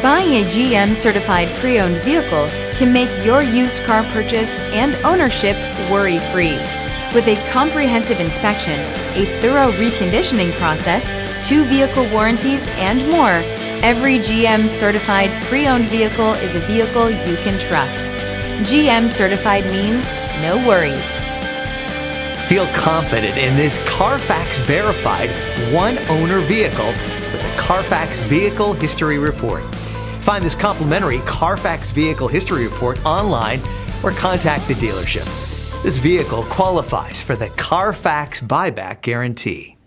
Buying a GM certified pre-owned vehicle can make your used car purchase and ownership worry-free. With a comprehensive inspection, a thorough reconditioning process, 2 vehicle warranties, and more, every GM certified pre-owned vehicle is a vehicle you can trust. GM certified means no worries. Feel confident in this CarFax verified one-owner vehicle with a CarFax Vehicle History Report. Find this complimentary CarFax Vehicle History Report online or contact the dealership. This vehicle qualifies for the CarFax Buyback Guarantee.